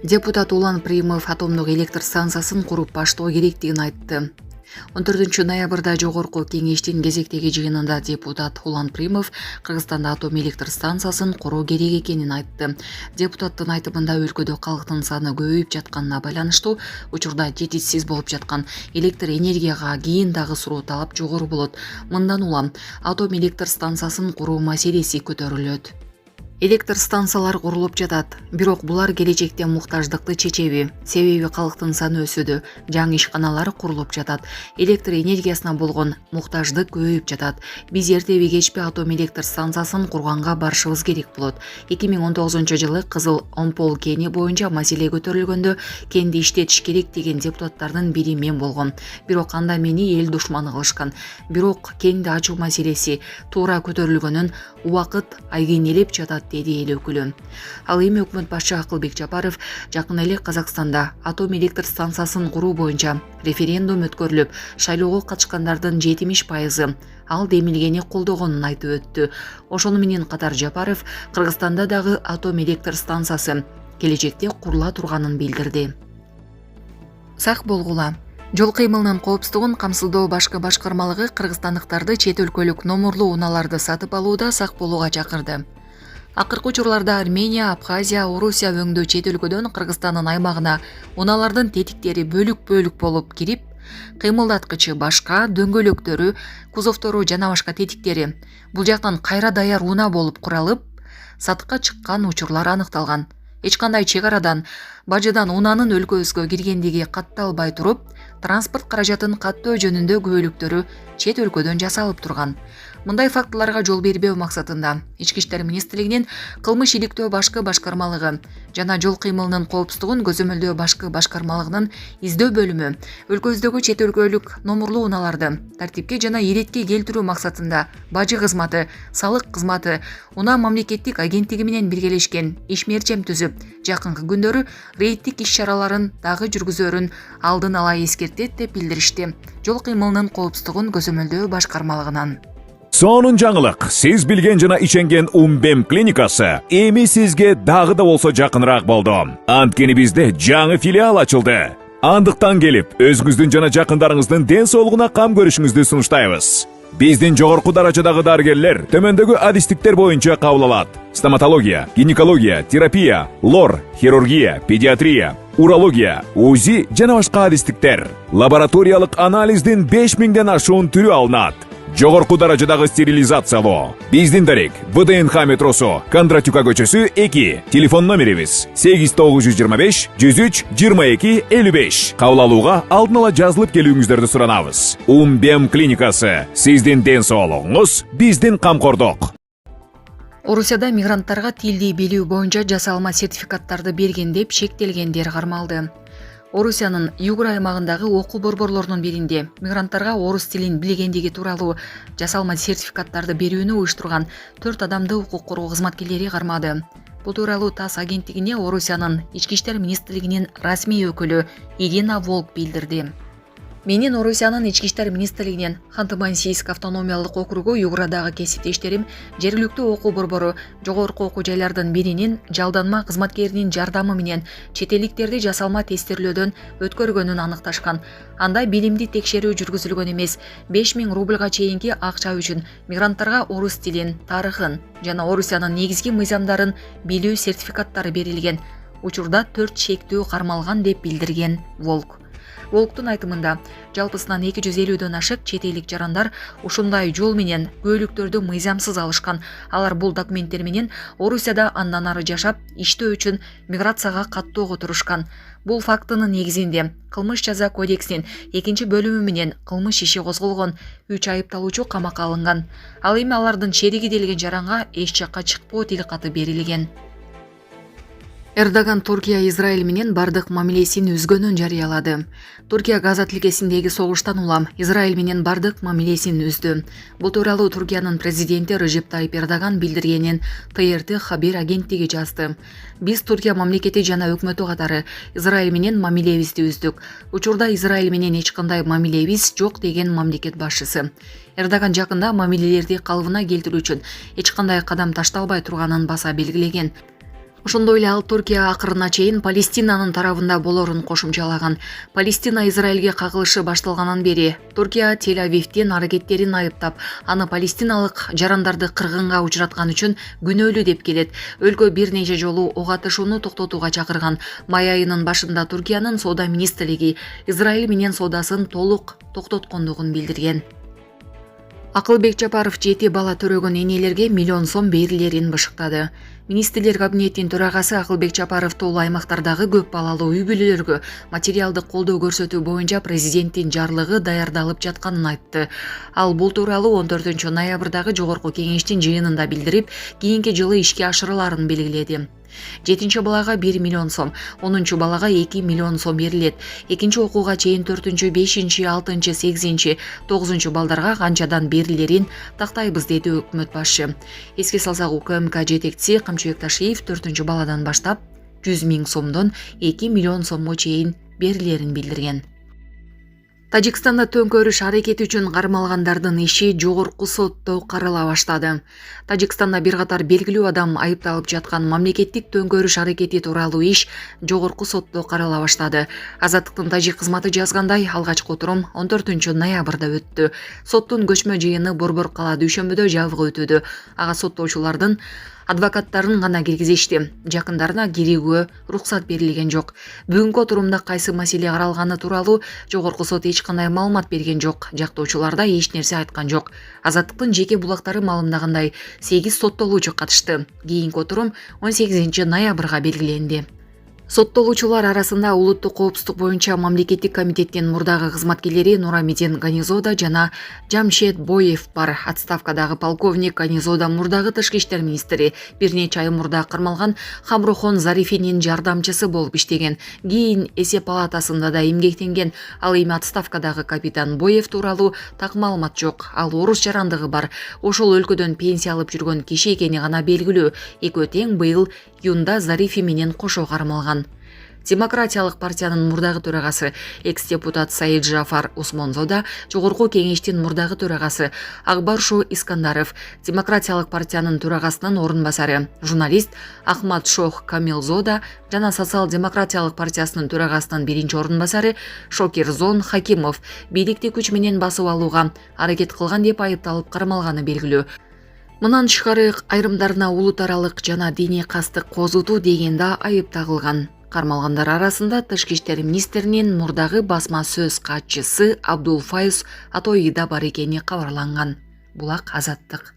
Депутат Улан Приимов атомдук электр станциясын куруп баштоо керектигин айтты. 14 ноябрда жогорку кеңештин кезектеги жыйынында депутат Улан Приимов Кыргызстанда атом электр станциясын куруу керек экенин айтты. Депутаттын айтымында өлкөдө калктын саны көбөйүп жатканына байланыштуу учурда жетишсиз болуп жаткан электр энергияга кийин дагы суроо талап жогору болот. Мындан улам атом электр станциясын куруу маселеси көтөрүлөт. Электр станциялар курулуп жатат, бирок булар келечекте муктаждыкты чечеби? Себеби калктын саны өсүүдө, жаңы ишканалар курулуп жатат, электр энергиясына болгон муктаждык көбөйүп жатат. Биз эртеби кечпи атом электр станциясын курганга барышыбыз керек болот. 2019-жылы Кызыл Омпол кени боюнча маселе көтөрүлгөндө кенди иштетиш керек деген депутаттардын бири мен болгом. Бирок анда мени эл душманы кылышкан. Бирок кенди ачуу маселеси туура көтөрүлгөнүн убакыт айгинелеп жатат, деди эл өкүлү. Ал эми өкмөт башчы Акылбек Жапаров жакын эле Казакстанда атом электр станциясын куруу боюнча референдум өткөрүлүп, шайлоого катышкандардын 70% ал демилгени колдогонун айтып өттү. Ошону менен катар Жапаров Кыргызстанда дагы атом электр станциясы келечекте курула турганын билдирди. Сак болгула. Жол кыймылынын коопсуздугун камсыздоо башкы башкармалыгы кыргызстандыктарды чет өлкөлүк номурлуу унааларды сатып алууда сак болууга чакырды. Акыркы учурларда Армения, Абхазия, Орусия өңдөө чет өлкөдөн Кыргызстандын аймагына унаалардын тетиктери бөлүк-бөлүк болуп кирип, кыймылдаткычы башка, дөңгөлөктөрү, кузовтору жана башка тетиктери бул жактан кайра даяр унаа болуп куралып, сатыкка чыккан учурлар аныкталган. Эч кандай чек арадан, бажыдан унаанын өлкөбүзгө киргендиги катталбай туруп, транспорт каражатын каттоо жөнүндө күбөлүктөрү чет өлкөдөн жасалып турган. Мындай фактыларга жол бербөө максатында Ички иштер министрлигинин кылмыш иликтөө башкы башкармалыгы жана жол кыймылынын коопсуздугун көзөмөлдөө башкы башкармалыгынын издөө бөлүмү өлкөбүздөгү чет өлкөлүк номурлуу унааларды тартипке жана иретке келтирүү максатында бажы кызматы, салык кызматы, унаа мамлекеттик агенттиги менен биргелешкен ишмерчем түзүп, жакынкы күндөрү рейдтик иш-чараларын дагы жүргүзөрүн алдын ала эскертет деп билдиришти жол кыймылынын коопсуздугун көзөмөлдөө башкармалыгынан. Сонун жаңылык, сиз билген жана иченген Умбем клиникасы эми сизге дагы да болсо жакыныраак болду. Анткени бизде жаңы филиал ачылды. Андыктан келип, өзүңүздүн жана жакындарыңыздын ден соолугуна кам көрүшүңүздү сунуштайбыз. Биздин жогорку даражадагы дарыгерлер төмөндөгү адистиктер боюнча кабыл алат: стоматология, гинекология, терапия, лор, хирургия, педиатрия, урология, УЗИ жана башка адистиктер. Лабораториялык анализдин 5000ден ашуун түрү алынат. Жогорку даражадагы стерилизациялоо. Биздин дарек ВДНХ метросу, Кондратюка көчөсү 2. Телефон номерибиз 8925 103 22 55. Кабыл алууга алдын ала жазылып келүүңүздөрдү суранабыз. Умбем клиникасы. Сиздин ден соолугуңуз, биздин камкордук. Орусияда мигранттарга тилди билүү боюнча жасалма сертификаттарды берген деп шектелгендер кармалды. Орусиянын Югур аймагындагы окуу борборлорунун биринде мигранттарга орус тилин билгендиги тууралуу жасалма сертификаттарды берүүнү уюштурган 4 адамды укук коргоо кызматкерлери кармады. Бул тууралуу ТАСС агенттигине Орусиянын Ички иштер министрлигинин расмий өкүлү Ирина Волк билдирди. Менин Орусиянын Ички иштер министрлигинин Ханты-Мансийск автономиялык округу Югурадагы кесиптештерим жергиликтүү окуу борбору жогорку окуу жайлардын биринин жалданма кызматкеринин жардамы менен чет элдиктерди жасалма тестирлөөдөн өткөргөнүн аныкташкан. Анда билимди текшерүү жүргүзүлгөн эмес, 5000 рубльга чейинки акча үчүн мигранттарга орус тилин, тарыхын жана Орусиянын негизги мыйзамдарын билүү сертификаттары берилген. Учурда 4 шектүү кармалган деп билдирген Волк. Волктун айтымында жалпысынан 250дөн ашык чет элдик жарандар ушундай жол менен көөлүктөрдү мыйзамсыз алышкан. Алар бул документтер менен Орусияда андан ары жашап, иштөө үчүн миграцияга каттоого турушкан. Бул фактынын негизинде кылмыш жаза кодексинин 2-бөлүмү менен кылмыш иши козголгон, 3 айыпталуучу камакка алынган. Ал эми алардын шериги делген жаранга эч жакка чыкпоо тилкаты берилген. Эрдоган Туркия Израиль менен бардык мамилесин үзгөнүн жарыялады. Туркия Газа тилкесиндеги согуштан улам Израиль менен бардык мамилесин үздү. Бул тууралуу Туркиянын президенти Режеп Тайип Эрдоган билдиргенин ТРТ хабар агенттиги жазды. Биз Туркия мамлекети жана өкмөтү катары Израиль менен мамилебизди үздүк. Учурда Израиль менен эч кандай мамилебиз жок деген мамлекет башчысы. Эрдоган жакында мамилелерди калыбына келтирүү үчүн эч кандай кадам ташталбай турганын баса белгилеген. Ошондой эле ал Туркия акырына чейин Палестинанын тарабында болорун кошумчалаган. Палестина Израилге кагылышы башталгандан бери Туркия Тель-Авивдин аракеттерин айыптап, аны палестиналык жарандарды кыргынга учураткан үчүн күнөөлүү деп келет. Өлкө бир нече жолу ок атышууну токтотууга чакырган. Май айынын башында Туркиянын соода министрлиги Израиль менен соодасын толук токтоткондугун билдирген. Акылбек Жапаров 7 бала төрөгөн энелерге миллион сом берилерин бышыктады. Министрлер кабинетинин төрагасы Акылбек Жапаров тоолуу аймактардагы көп балалуу үй бүлөлөргө материалдык колдоо көрсөтүү боюнча президенттин жарлыгы даярдалып жатканын айтты. Ал бул тууралуу 14 ноябрдагы жогорку кеңештин жыйынында билдирип, кийинки жылы ишке ашырыларын белгиледи. 7 балага 1 миллион сом, 10 балага 2 миллион сом берилет. Экинчи окууга чейин 4, 5, 6, 8, 9 балдарга канчадан берилерин тактайбыз, деди өкмөт башы. Эске салсак, УКМК жетекчиси Камчыбек Ташиев 4 баладан баштап 100 000 сомдон 2 миллион сомго чейин берилерин билдирген. Тажикстанда төңкөрүш аракети үчүн кармалгандардын иши жогорку сотто карала баштады. Тажикстанда бир катар белгилүү адам айыпталып жаткан мамлекеттик төңкөрүш аракети тууралуу иш жогорку сотто карала баштады. Азаттыктын тажик кызматы жазгандай, алгачкы отурум 14 ноябрда өттү. Соттун көчмө жыйыны Борбор кала дүйшөмбүдө жабык өтүүдө. Ага соттоочулардын адвокаттарын гана киргизишти. Жакындарына кирүүгө уруксат берилген жок. Бүгүнкү отурумда кайсы маселе каралганы тууралуу жогорку сот эч кандай маалымат берген жок. Жактоочулар да эч нерсе айткан жок. Азаттыктын жеке булактары маалымдагандай 8 соттолуучу катышты. Кийинки отурум 18 ноябрга белгиленди. Соттолуучулар арасында улуттук коопсуздук боюнча мамлекеттик комитеттин мурдагы кызматкерлери Нурамидин Ганизода жана Жамшед Боев бар. Отставкадагы полковник Ганизода мурдагы тышкы иштер министри, бир нече ай мурда кармалган Хамрухон Зарифинин жардамчысы болуп иштеген. Кийин эсеп палатасында да эмгектенген. Ал эми отставкадагы капитан Боев тууралуу так маалымат жок. Ал орус жарандыгы бар. Ошол өлкөдөн пенсия алып жүргөн киши экени гана белгилүү. Экөө тең быйыл июнда Зарифи менен кошо кармалган. Демократиялык партиянын мурдагы төрагасы экс-депутат Саид Жафар Усмонзода, жогорку кеңештин мурдагы төрагасы Акбаршо Искандаров, Демократиялык партиянын төрагасынын орун басары журналист Ахмад Шох Камилзода жана Социал-демократиялык партиясынын төрагасынын биринчи орун басары Шокирзон Хакимов бийликти күч менен басып алууга аракет кылган деп айыпталып кармалганы белгилүү. Мындан тышкары айрымдарына улут аралык жана диний кастык козутуу деген да айып тагылган. Кармалгандар арасында тышкы иштер министринин мурдагы басма сөз катчысы Абдул Файз Атои да бар экени кабарланган. Булак Азаттык.